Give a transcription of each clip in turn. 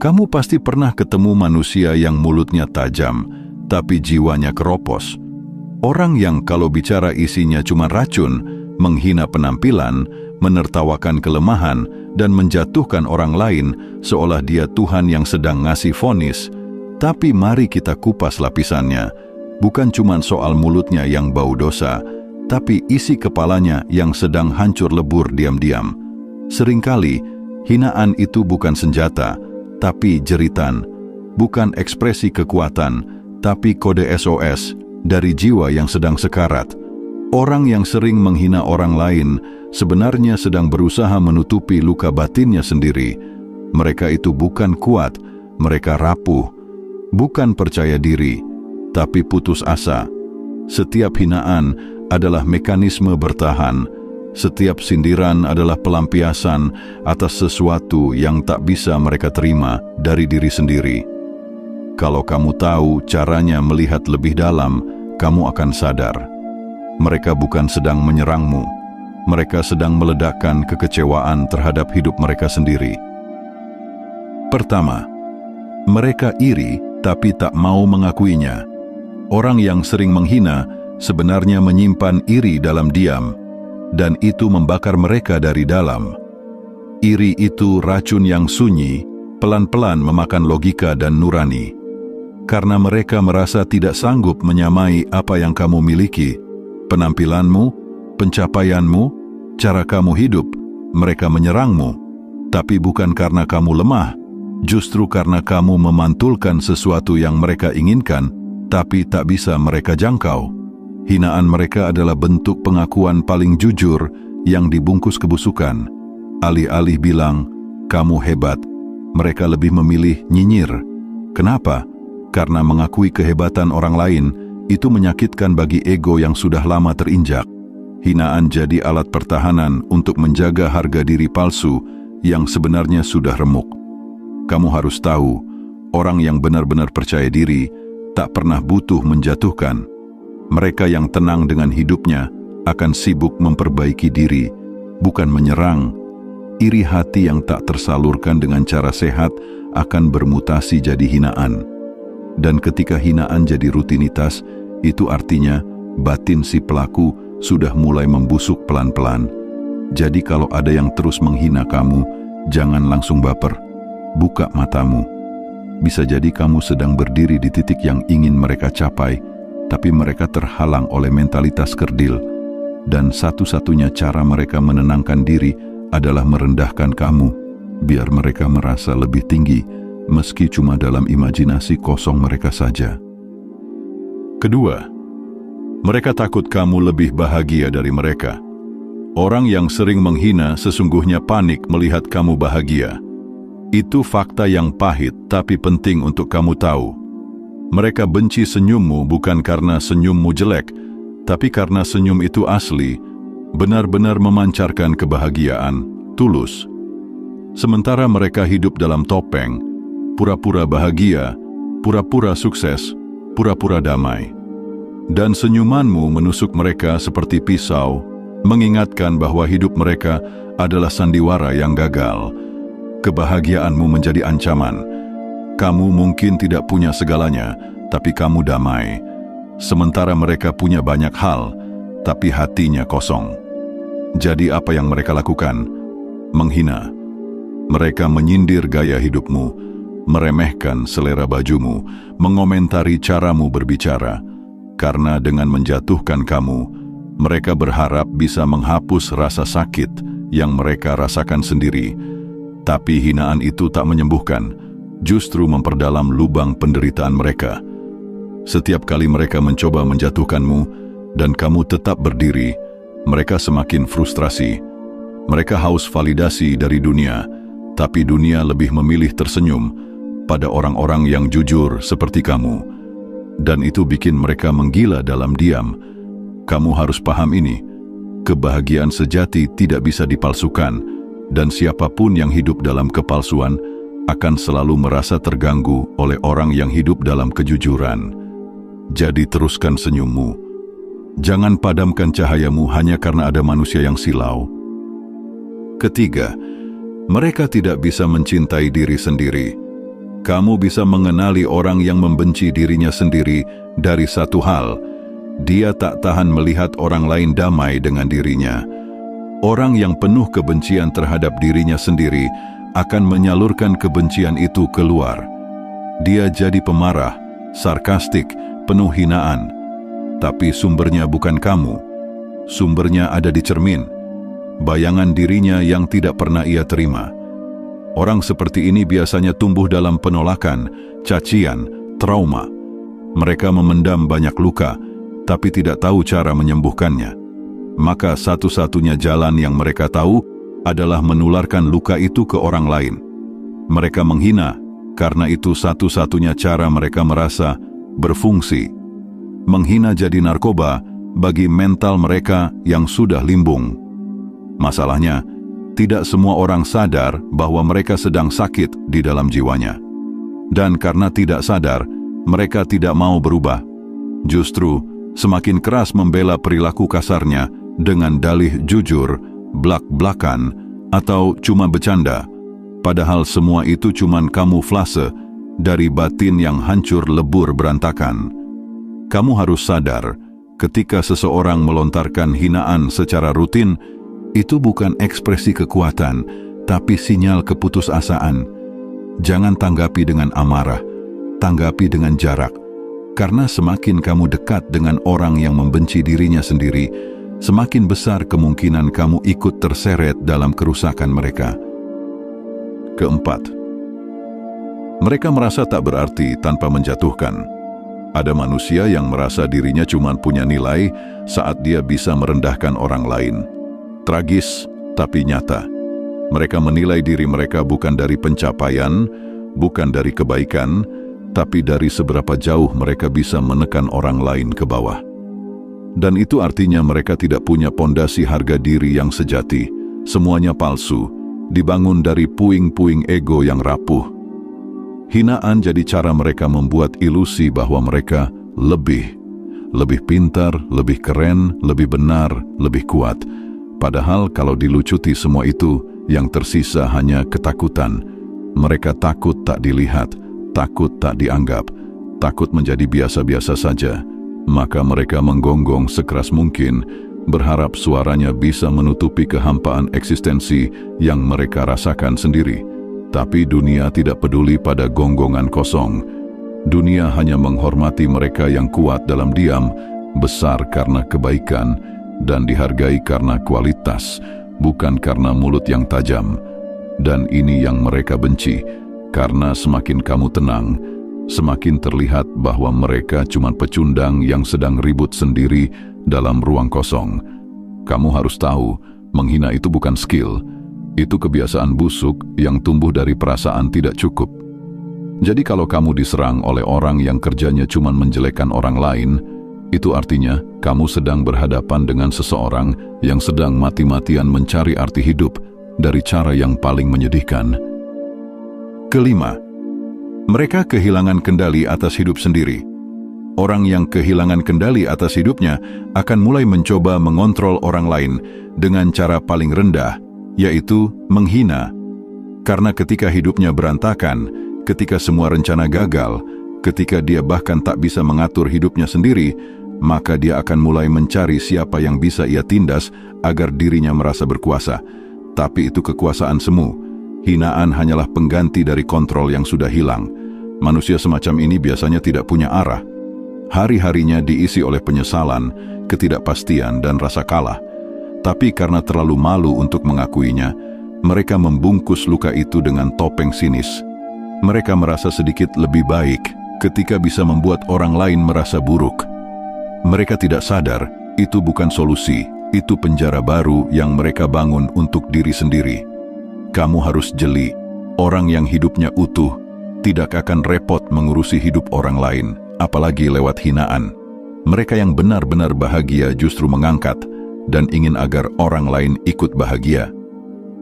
Kamu pasti pernah ketemu manusia yang mulutnya tajam, tapi jiwanya keropos. Orang yang kalau bicara isinya cuma racun, menghina penampilan, menertawakan kelemahan, dan menjatuhkan orang lain seolah dia Tuhan yang sedang ngasih vonis. Tapi mari kita kupas lapisannya. Bukan cuma soal mulutnya yang bau dosa, tapi isi kepalanya yang sedang hancur lebur diam-diam. Seringkali, hinaan itu bukan senjata, tapi jeritan. Bukan ekspresi kekuatan, tapi kode SOS dari jiwa yang sedang sekarat. Orang yang sering menghina orang lain sebenarnya sedang berusaha menutupi luka batinnya sendiri. Mereka itu bukan kuat, mereka rapuh. Bukan percaya diri, tapi putus asa. Setiap hinaan adalah mekanisme bertahan. Setiap sindiran adalah pelampiasan atas sesuatu yang tak bisa mereka terima dari diri sendiri. Kalau kamu tahu caranya melihat lebih dalam, kamu akan sadar. Mereka bukan sedang menyerangmu. Mereka sedang meledakkan kekecewaan terhadap hidup mereka sendiri. Pertama, mereka iri tapi tak mau mengakuinya. Orang yang sering menghina sebenarnya menyimpan iri dalam diam, dan itu membakar mereka dari dalam. Iri itu racun yang sunyi, pelan-pelan memakan logika dan nurani. Karena mereka merasa tidak sanggup menyamai apa yang kamu miliki, penampilanmu, pencapaianmu, cara kamu hidup, mereka menyerangmu. Tapi bukan karena kamu lemah, justru karena kamu memantulkan sesuatu yang mereka inginkan, tapi tak bisa mereka jangkau. Hinaan mereka adalah bentuk pengakuan paling jujur yang dibungkus kebusukan. Alih-alih bilang, kamu hebat, mereka lebih memilih nyinyir. Kenapa? Karena mengakui kehebatan orang lain, itu menyakitkan bagi ego yang sudah lama terinjak. Hinaan jadi alat pertahanan untuk menjaga harga diri palsu yang sebenarnya sudah remuk. Kamu harus tahu, orang yang benar-benar percaya diri tak pernah butuh menjatuhkan. Mereka yang tenang dengan hidupnya akan sibuk memperbaiki diri, bukan menyerang. Iri hati yang tak tersalurkan dengan cara sehat akan bermutasi jadi hinaan. Dan ketika hinaan jadi rutinitas, itu artinya batin si pelaku sudah mulai membusuk pelan-pelan. Jadi kalau ada yang terus menghina kamu, jangan langsung baper. Buka matamu. Bisa jadi kamu sedang berdiri di titik yang ingin mereka capai, tapi mereka terhalang oleh mentalitas kerdil. Dan satu-satunya cara mereka menenangkan diri adalah merendahkan kamu, biar mereka merasa lebih tinggi, meski cuma dalam imajinasi kosong mereka saja. Kedua, mereka takut kamu lebih bahagia dari mereka. Orang yang sering menghina sesungguhnya panik melihat kamu bahagia. Itu fakta yang pahit tapi penting untuk kamu tahu. Mereka benci senyummu bukan karena senyummu jelek, tapi karena senyum itu asli, benar-benar memancarkan kebahagiaan, tulus. Sementara mereka hidup dalam topeng, pura-pura bahagia, pura-pura sukses, pura-pura damai. Dan senyumanmu menusuk mereka seperti pisau, mengingatkan bahwa hidup mereka adalah sandiwara yang gagal. Kebahagiaanmu menjadi ancaman. Kamu mungkin tidak punya segalanya, tapi kamu damai. Sementara mereka punya banyak hal, tapi hatinya kosong. Jadi apa yang mereka lakukan? Menghina. Mereka menyindir gaya hidupmu, meremehkan selera bajumu, mengomentari caramu berbicara. Karena dengan menjatuhkan kamu, mereka berharap bisa menghapus rasa sakit yang mereka rasakan sendiri. Tapi hinaan itu tak menyembuhkan, justru memperdalam lubang penderitaan mereka. Setiap kali mereka mencoba menjatuhkanmu dan kamu tetap berdiri, mereka semakin frustrasi. Mereka haus validasi dari dunia, tapi dunia lebih memilih tersenyum pada orang-orang yang jujur seperti kamu. Dan itu bikin mereka menggila dalam diam. Kamu harus paham ini, kebahagiaan sejati tidak bisa dipalsukan. Dan siapapun yang hidup dalam kepalsuan akan selalu merasa terganggu oleh orang yang hidup dalam kejujuran. Jadi teruskan senyummu. Jangan padamkan cahayamu hanya karena ada manusia yang silau. Ketiga, mereka tidak bisa mencintai diri sendiri. Kamu bisa mengenali orang yang membenci dirinya sendiri dari satu hal: dia tak tahan melihat orang lain damai dengan dirinya. Orang yang penuh kebencian terhadap dirinya sendiri akan menyalurkan kebencian itu keluar. Dia jadi pemarah, sarkastik, penuh hinaan. Tapi sumbernya bukan kamu. Sumbernya ada di cermin, bayangan dirinya yang tidak pernah ia terima. Orang seperti ini biasanya tumbuh dalam penolakan, cacian, trauma. Mereka memendam banyak luka, tapi tidak tahu cara menyembuhkannya. Maka satu-satunya jalan yang mereka tahu adalah menularkan luka itu ke orang lain. Mereka menghina, karena itu satu-satunya cara mereka merasa berfungsi. Menghina jadi narkoba bagi mental mereka yang sudah limbung. Masalahnya, tidak semua orang sadar bahwa mereka sedang sakit di dalam jiwanya. Dan karena tidak sadar, mereka tidak mau berubah. Justru, semakin keras membela perilaku kasarnya dengan dalih jujur, blak-blakan, atau cuma bercanda. Padahal semua itu cuma kamuflase dari batin yang hancur lebur berantakan. Kamu harus sadar, ketika seseorang melontarkan hinaan secara rutin, itu bukan ekspresi kekuatan, tapi sinyal keputusasaan. Jangan tanggapi dengan amarah, tanggapi dengan jarak. Karena semakin kamu dekat dengan orang yang membenci dirinya sendiri, semakin besar kemungkinan kamu ikut terseret dalam kerusakan mereka. Keempat, mereka merasa tak berarti tanpa menjatuhkan. Ada manusia yang merasa dirinya cuma punya nilai saat dia bisa merendahkan orang lain. Tragis, tapi nyata. Mereka menilai diri mereka bukan dari pencapaian, bukan dari kebaikan, tapi dari seberapa jauh mereka bisa menekan orang lain ke bawah. Dan itu artinya mereka tidak punya pondasi harga diri yang sejati. Semuanya palsu, dibangun dari puing-puing ego yang rapuh. Hinaan jadi cara mereka membuat ilusi bahwa mereka lebih pintar, lebih keren, lebih benar, lebih kuat. Padahal kalau dilucuti semua itu, yang tersisa hanya ketakutan. Mereka takut tak dilihat, takut tak dianggap, takut menjadi biasa-biasa saja. Maka mereka menggonggong sekeras mungkin, berharap suaranya bisa menutupi kehampaan eksistensi yang mereka rasakan sendiri. Tapi dunia tidak peduli pada gonggongan kosong. Dunia hanya menghormati mereka yang kuat dalam diam, besar karena kebaikan, dan dihargai karena kualitas, bukan karena mulut yang tajam. Dan ini yang mereka benci, karena semakin kamu tenang, semakin terlihat bahwa mereka cuma pecundang yang sedang ribut sendiri dalam ruang kosong. Kamu harus tahu, menghina itu bukan skill. Itu kebiasaan busuk yang tumbuh dari perasaan tidak cukup. Jadi kalau kamu diserang oleh orang yang kerjanya cuma menjelekkan orang lain, itu artinya kamu sedang berhadapan dengan seseorang yang sedang mati-matian mencari arti hidup dari cara yang paling menyedihkan. Kelima, mereka kehilangan kendali atas hidup sendiri. Orang yang kehilangan kendali atas hidupnya akan mulai mencoba mengontrol orang lain dengan cara paling rendah, yaitu menghina. Karena ketika hidupnya berantakan, ketika semua rencana gagal, ketika dia bahkan tak bisa mengatur hidupnya sendiri, maka dia akan mulai mencari siapa yang bisa ia tindas agar dirinya merasa berkuasa. Tapi itu kekuasaan semu. Hinaan hanyalah pengganti dari kontrol yang sudah hilang. Manusia semacam ini biasanya tidak punya arah. Hari-harinya diisi oleh penyesalan, ketidakpastian, dan rasa kalah. Tapi karena terlalu malu untuk mengakuinya, mereka membungkus luka itu dengan topeng sinis. Mereka merasa sedikit lebih baik ketika bisa membuat orang lain merasa buruk. Mereka tidak sadar, itu bukan solusi, itu penjara baru yang mereka bangun untuk diri sendiri. Kamu harus jeli, orang yang hidupnya utuh tidak akan repot mengurusi hidup orang lain, apalagi lewat hinaan. Mereka yang benar-benar bahagia justru mengangkat dan ingin agar orang lain ikut bahagia.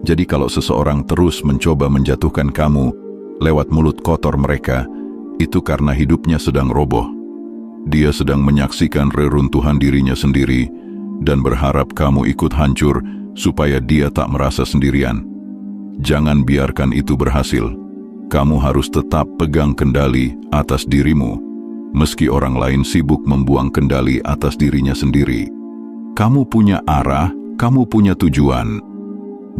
Jadi kalau seseorang terus mencoba menjatuhkan kamu lewat mulut kotor mereka, itu karena hidupnya sedang roboh. Dia sedang menyaksikan reruntuhan dirinya sendiri dan berharap kamu ikut hancur supaya dia tak merasa sendirian. Jangan biarkan itu berhasil. Kamu harus tetap pegang kendali atas dirimu, meski orang lain sibuk membuang kendali atas dirinya sendiri. Kamu punya arah, kamu punya tujuan,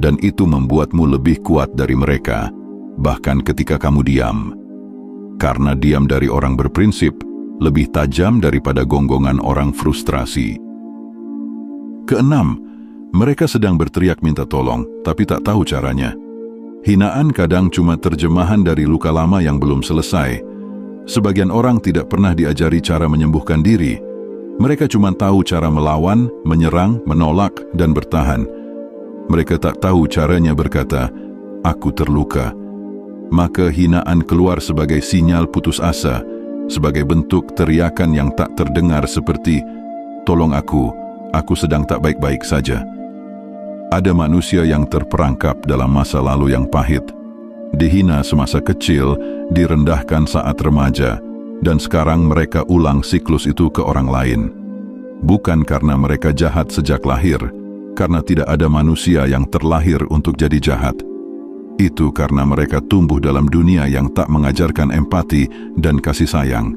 dan itu membuatmu lebih kuat dari mereka, bahkan ketika kamu diam. Karena diam dari orang berprinsip lebih tajam daripada gonggongan orang frustrasi. Keenam, mereka sedang berteriak minta tolong, tapi tak tahu caranya. Hinaan kadang cuma terjemahan dari luka lama yang belum selesai. Sebagian orang tidak pernah diajari cara menyembuhkan diri. Mereka cuma tahu cara melawan, menyerang, menolak, dan bertahan. Mereka tak tahu caranya berkata, "Aku terluka." Maka hinaan keluar sebagai sinyal putus asa, sebagai bentuk teriakan yang tak terdengar seperti, "Tolong aku sedang tak baik-baik saja." Ada manusia yang terperangkap dalam masa lalu yang pahit, dihina semasa kecil, direndahkan saat remaja, dan sekarang mereka ulang siklus itu ke orang lain. Bukan karena mereka jahat sejak lahir, karena tidak ada manusia yang terlahir untuk jadi jahat. Itu karena mereka tumbuh dalam dunia yang tak mengajarkan empati dan kasih sayang.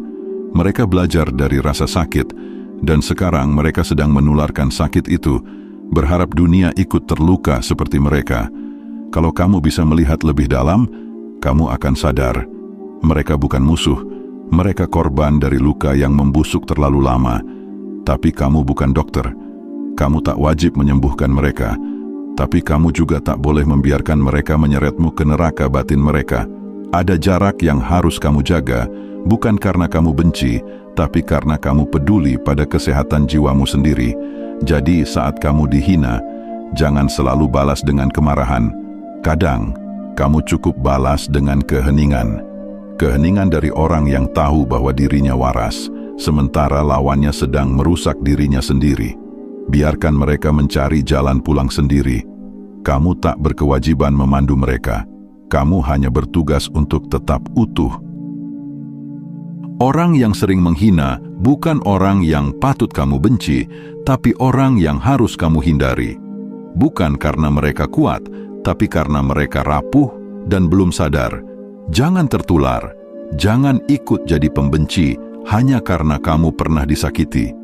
Mereka belajar dari rasa sakit, dan sekarang mereka sedang menularkan sakit itu, berharap dunia ikut terluka seperti mereka. Kalau kamu bisa melihat lebih dalam, kamu akan sadar, mereka bukan musuh, mereka korban dari luka yang membusuk terlalu lama. Tapi kamu bukan dokter, kamu tak wajib menyembuhkan mereka, tapi kamu juga tak boleh membiarkan mereka menyeretmu ke neraka batin mereka. Ada jarak yang harus kamu jaga, bukan karena kamu benci, tapi karena kamu peduli pada kesehatan jiwamu sendiri. Jadi saat kamu dihina, jangan selalu balas dengan kemarahan. Kadang, kamu cukup balas dengan keheningan. Keheningan dari orang yang tahu bahwa dirinya waras, sementara lawannya sedang merusak dirinya sendiri. Biarkan mereka mencari jalan pulang sendiri. Kamu tak berkewajiban memandu mereka. Kamu hanya bertugas untuk tetap utuh. Orang yang sering menghina bukan orang yang patut kamu benci, tapi orang yang harus kamu hindari. Bukan karena mereka kuat, tapi karena mereka rapuh dan belum sadar. Jangan tertular, jangan ikut jadi pembenci hanya karena kamu pernah disakiti.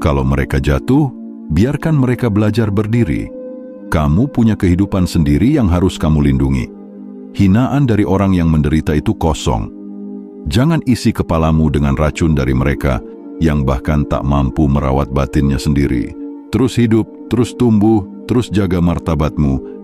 Kalau mereka jatuh, biarkan mereka belajar berdiri. Kamu punya kehidupan sendiri yang harus kamu lindungi. Hinaan dari orang yang menderita itu kosong. Jangan isi kepalamu dengan racun dari mereka yang bahkan tak mampu merawat batinnya sendiri. Terus hidup, terus tumbuh, terus jaga martabatmu,